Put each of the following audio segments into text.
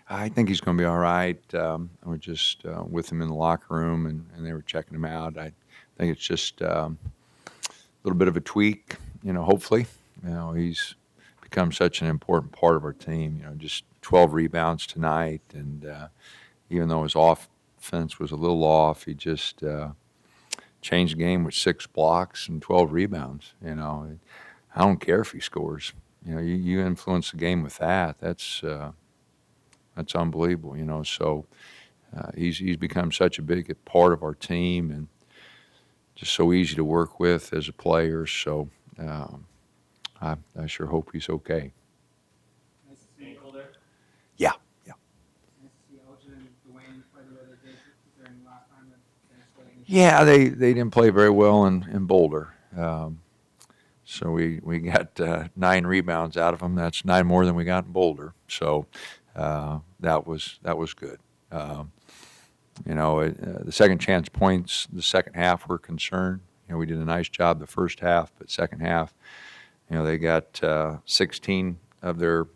I think he's going to be all right. I was just with him in the locker room, and they were checking him out. I think it's just a little bit of a tweak, hopefully. He's become such an important part of our team, just 12 rebounds tonight. And even though his offense was a little off, he just changed the game with 6 blocks and 12 rebounds. I don't care if he scores. You influence the game with that. That's unbelievable. So he's become such a big part of our team and just so easy to work with as a player. So um, I sure hope he's okay. Nice to see ankle there. Yeah, yeah. Nice to see Elgin and Dwayne play the way they did. Was there any last time that finished sweating this year? Yeah, they didn't play very well in Boulder. So we got 9 rebounds out of them. That's 9 more than we got in Boulder. So that was good. Um, the second chance points, the second half were concerned. We did a nice job the first half, but second half, they got 16 of their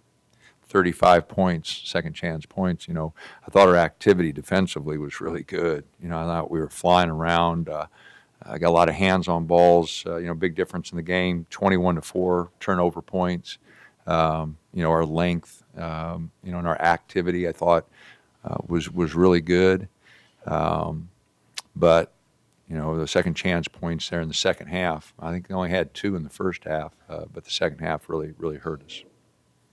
35 points, second chance points. I thought our activity defensively was really good. I thought we were flying around. I got a lot of hands on balls. Big difference in the game. 21-4 turnover points. Our length. And our activity, I thought was really good. Um, but the second chance points there in the second half. I think they only had 2 in the first half, but the second half really hurt us.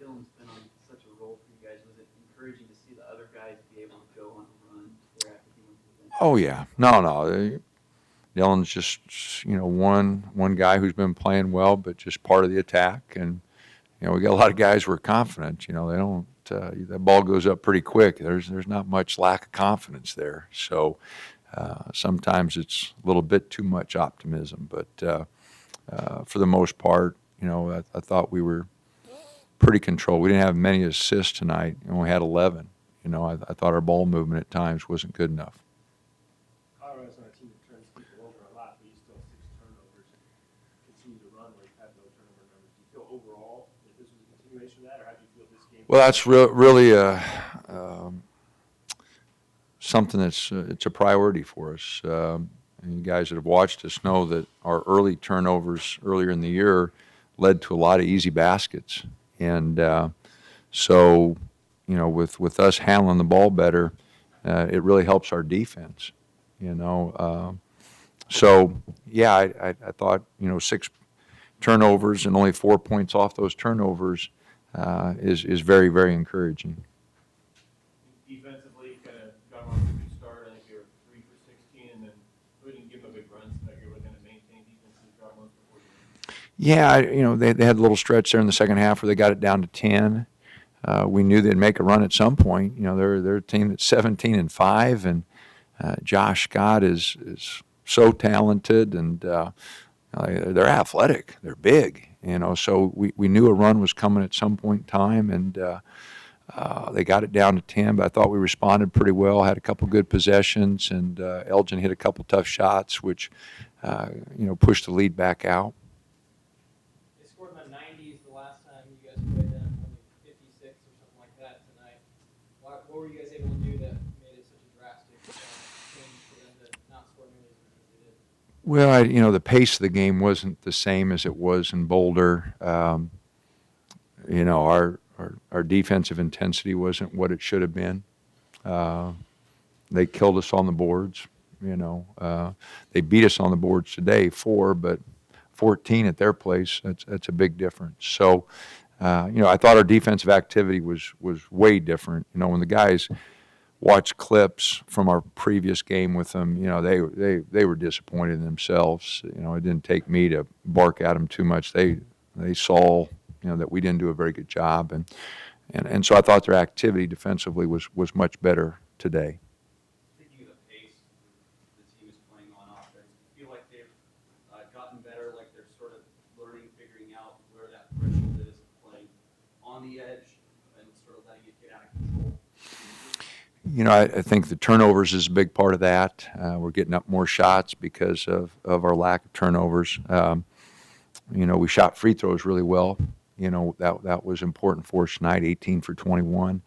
Dylan's been on such a roll for you guys. Was it encouraging to see the other guys be able to go on a run there after he went to the bench? Oh yeah, no. Dylan's just one guy who's been playing well, but just part of the attack. And we got a lot of guys who are confident. They don't. That ball goes up pretty quick. There's not much lack of confidence there. So sometimes it's a little bit too much optimism. But for the most part, I thought we were pretty controlled. We didn't have many assists tonight. We only had 11. I thought our ball movement at times wasn't good enough. Colorado's not a team that turns people over a lot, but you still have 6 turnovers and continue to run where you've had no turnover numbers. Do you feel overall that this was a continuation of that, or how do you feel this game? Well, that's really something it's a priority for us. And you guys that have watched us know that our early turnovers earlier in the year led to a lot of easy baskets, and so with us handling the ball better, it really helps our defense. So yeah, I thought 6 turnovers and only 4 points off those turnovers is very, very encouraging. Defensively, kind of got off to a good start. I think you were 3 for 16, and then we didn't give them a big run, so that you're looking to maintain defensive drop ones before you. Yeah, they had a little stretch there in the second half where they got it down to 10. We knew they'd make a run at some point. They're a team that's 17-5, and Josh Scott is so talented, and they're athletic. They're big. So we knew a run was coming at some point in time, and they got it down to 10. But I thought we responded pretty well. Had a couple good possessions, and Elgin hit a couple tough shots, which pushed the lead back out. They scored in the 90s the last time you guys played them, only 56 or something like that tonight. What were you guys able to do that made it such a drastic change for them to not score nearly as much as they did? Well, the pace of the game wasn't the same as it was in Boulder. Our defensive intensity wasn't what it should have been. They killed us on the boards. They beat us on the boards today, 4, but 14 at their place. That's a big difference. So, I thought our defensive activity was way different. When the guys watched clips from our previous game with them, they were disappointed in themselves. It didn't take me to bark at them too much. They saw that we didn't do a very good job, and so I thought their activity defensively was much better today. Thinking of the pace the team is playing on offense, do you feel like they've gotten better, like they're sort of learning, figuring out where that threshold is of playing on the edge and sort of letting it get out of control? I think the turnovers is a big part of that. We're getting up more shots because of our lack of turnovers. We shot free throws really well. That was important for us tonight, 18 for 21.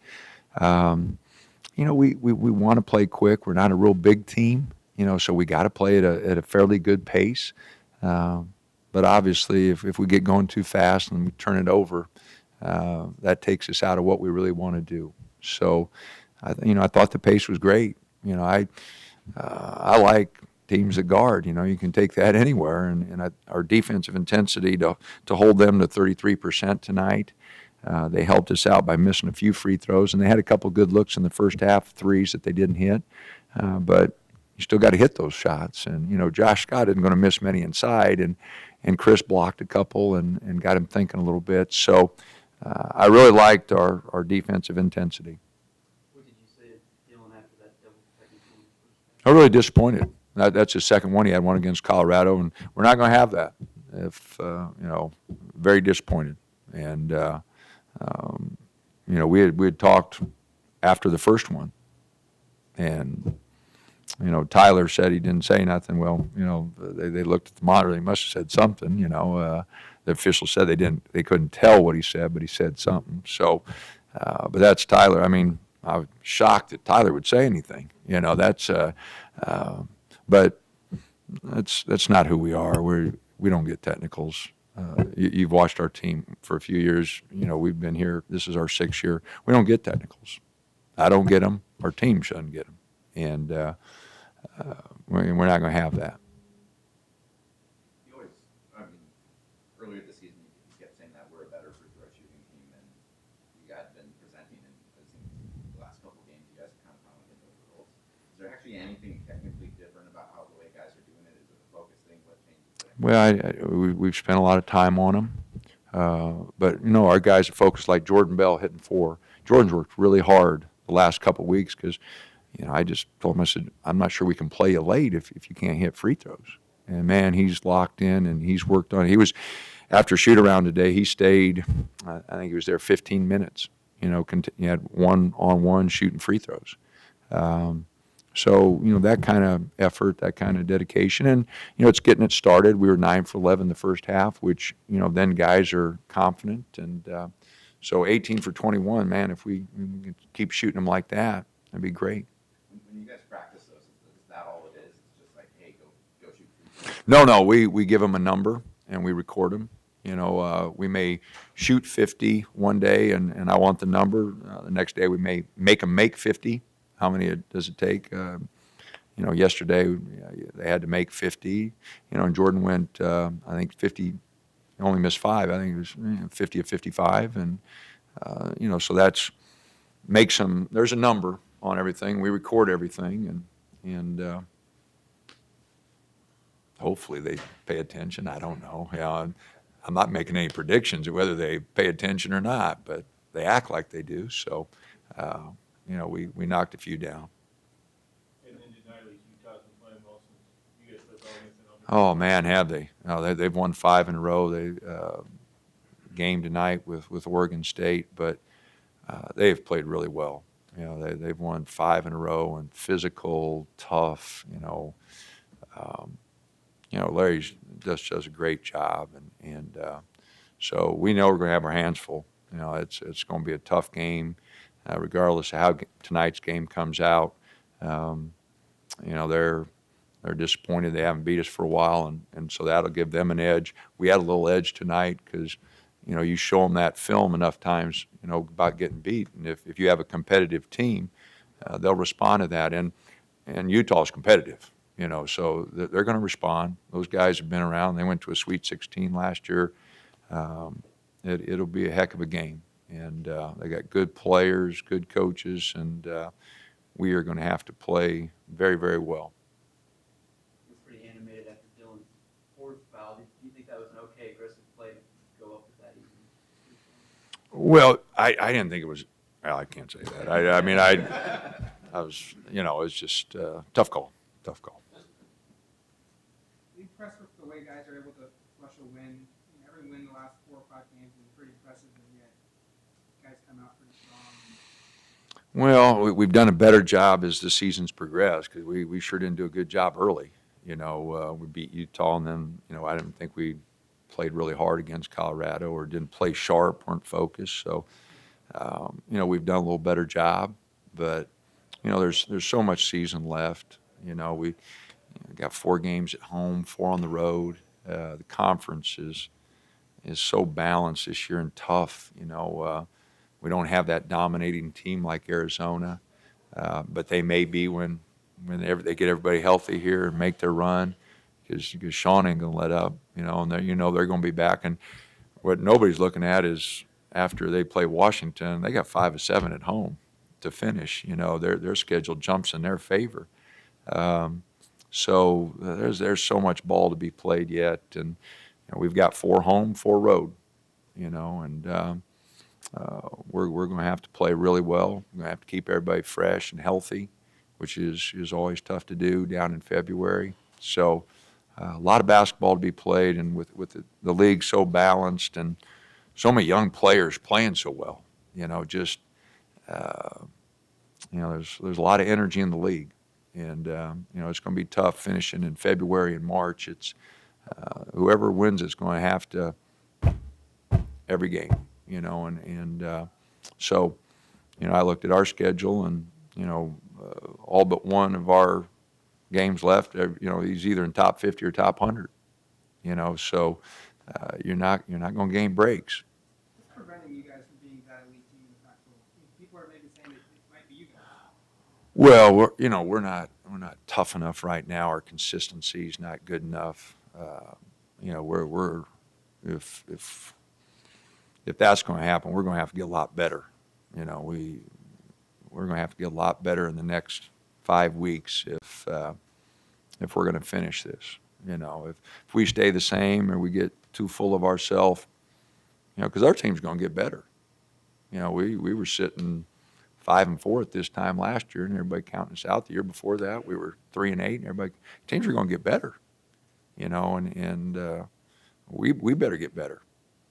We want to play quick. We're not a real big team, so we got to play at a fairly good pace. But obviously, if we get going too fast and we turn it over, that takes us out of what we really want to do. So, I thought the pace was great. I like teams that guard. You can take that anywhere, and our defensive intensity to hold them to 33% tonight. They helped us out by missing a few free throws, and they had a couple good looks in the first half, threes that they didn't hit. But you still got to hit those shots. And, Josh Scott isn't going to miss many inside, and Chris blocked a couple and got him thinking a little bit. So I really liked our defensive intensity. What did you say to Dylan after that double technical? I'm really disappointed. That's his second one. He had one against Colorado, and we're not going to have that. Very disappointed. And, we had talked after the first one, and Tyler said he didn't say nothing. Well, they looked at the monitor. They must have said something. The official said they couldn't tell what he said, but he said something. So, but that's Tyler. I mean, I was shocked that Tyler would say anything. But that's not who we are. We don't get technicals. You've watched our team for a few years. We've been here. This is our 6th year. We don't get technicals. I don't get them. Our team shouldn't get them. And we're not going to have that. You always, earlier this season, you kept saying that we're a better free throw shooting team than you had been presenting. And I think the last couple of games, you guys kind of found in those results. Is there actually anything technically different about how the way guys are doing it? Is it a focus thing? What changes there? Well, we've spent a lot of time on them. But, our guys are focused like Jordan Bell hitting 4. Jordan's worked really hard the last couple of weeks because, I just told him, I said, I'm not sure we can play you late if you can't hit free throws. And, man, he's locked in and he's worked on it. He was, after shoot-around today, he stayed, I think he was there 15 minutes. He had one-on-one shooting free throws. So, that kind of effort, that kind of dedication. And, it's getting it started. We were 9 for 11 the first half, which, then guys are confident. And so 18 for 21, man, if we can keep shooting them like that, that'd be great. When you guys practice those, is that all it is? It's just like, hey, go shoot free throws? No, we give them a number and we record them. We may shoot 50 one day and I want the number. The next day we may make them make 50. How many does it take? Yesterday they had to make 50. And Jordan went, I think 50. He only missed 5. I think it was 50 of 55. And, so that's makes them, there's a number on everything. We record everything and hopefully they pay attention. I don't know. I'm not making any predictions of whether they pay attention or not, but they act like they do. So, we knocked a few down. And tonight, at least Utah's been playing well since you guys played well against them. Oh man, have they? No, they've won 5 in a row. They game tonight with Oregon State, but they've played really well. They've won 5 in a row and physical, tough. Larry just does a great job, and so we know we're going to have our hands full. It's going to be a tough game, regardless of how tonight's game comes out. They're disappointed they haven't beat us for a while, and so that'll give them an edge. We had a little edge tonight because, you show them that film enough times, about getting beat. And if you have a competitive team, they'll respond to that. And Utah's competitive, so they're going to respond. Those guys have been around. They went to a Sweet 16 last year. It'll be a heck of a game. And they got good players, good coaches, and we are going to have to play very, very well. You were pretty animated after Dylan's 4th foul. Do you think that was an okay aggressive play to go up with that easy? Well, I didn't think it was. Well, I can't say that. I was, it was just tough call. Impressed with the way guys are able to rush a win. Every win the last 4 or 5 games has been pretty impressive, and yet guys come out pretty strong. Well, we've done a better job as the season's progressed because we sure didn't do a good job early. We beat Utah, and then, I didn't think we played really hard against Colorado or didn't play sharp, weren't focused. So We've done a little better job, but there's so much season left. We got 4 games at home, 4 on the road. The conference is so balanced this year and tough. We don't have that dominating team like Arizona, but they may be when they get everybody healthy here and make their run, because Sean ain't gonna let up. And they're going to be back. And what nobody's looking at is after they play Washington, they got 5 of 7 at home to finish. Their schedule jumps in their favor. So there's so much ball to be played yet, and we've got 4 home, 4 road. And we're going to have to play really well. We're going to have to keep everybody fresh and healthy, which is always tough to do down in February. So a lot of basketball to be played, and with the league so balanced and so many young players playing so well, there's a lot of energy in the league, and it's going to be tough finishing in February and March. It's whoever wins is going to have to every game, so I looked at our schedule, and all but one of our games left, he's either in top 50 or top 100, so you're not going to gain breaks. What's preventing you guys from being that elite team in the Pac-12? People are maybe saying it might be you guys. Well, we're not tough enough right now. Our consistency is not good enough. We're if that's going to happen, we're going to have to get a lot better. We're going to have to get a lot better in the next 5 weeks if we're going to finish this. If we stay the same or we get too full of ourselves, because our team's going to get better. We were sitting 5-4 at this time last year, and everybody counting us out. The year before that, we were 3-8, and everybody teams are going to get better. We better get better.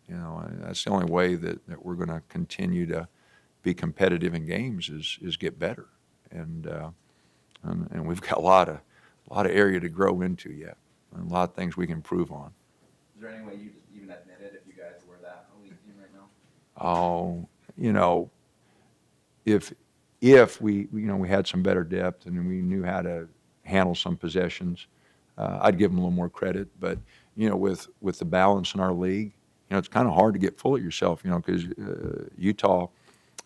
That's the only way that we're going to continue to be competitive in games is get better, and we've got a lot of area to grow into yet, and a lot of things we can improve on. Is there any way you just even admit it if you guys were that elite team right now? Oh, if we had some better depth and we knew how to handle some possessions, I'd give them a little more credit. But with the balance in our league, it's kind of hard to get full of yourself, because Utah,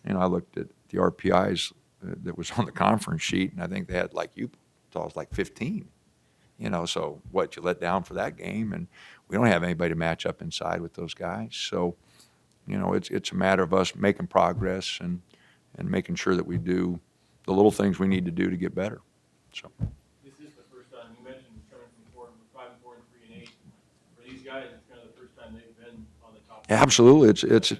I looked at the RPIs that was on the conference sheet, and I think they had Utah's 15. So what, you let down for that game, and we don't have anybody to match up inside with those guys. So, it's a matter of us making progress and making sure that we do the little things we need to do to get better. So. This is the first time, you mentioned coming from 5-4 and 3-8. For these guys, it's kind of the first time they've been on the top. Absolutely,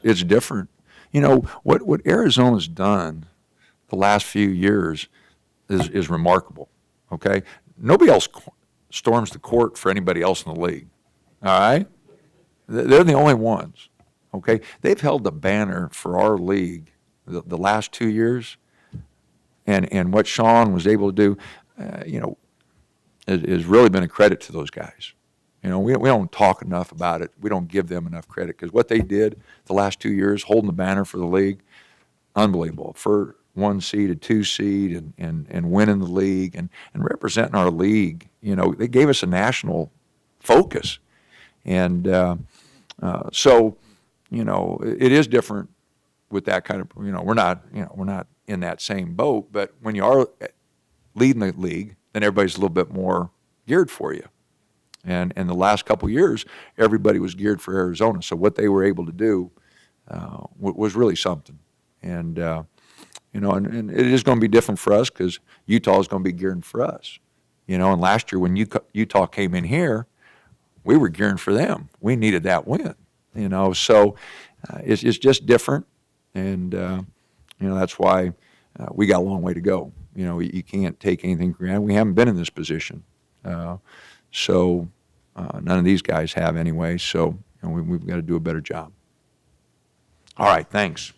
it's different. What Arizona's done the last few years is remarkable. Okay, nobody else storms the court for anybody else in the league. All right, they're the only ones. Okay, they've held the banner for our league the last 2 years, and what Sean was able to do, has really been a credit to those guys. We don't talk enough about it. We don't give them enough credit, because what they did the last 2 years, holding the banner for the league, unbelievable. For 1 seed, a 2 seed, and winning the league and representing our league, they gave us a national focus. And so, it is different with that kind of, we're not in that same boat, but when you are leading the league, then everybody's a little bit more geared for you. And in the last couple of years, everybody was geared for Arizona. So what they were able to do was really something. And, and it is going to be different for us, because Utah is going to be gearing for us. And last year when Utah came in here, we were gearing for them. We needed that win. So it's just different. And, that's why we got a long way to go. You can't take anything for granted. We haven't been in this position. So none of these guys have anyway. So we've got to do a better job. All right, thanks.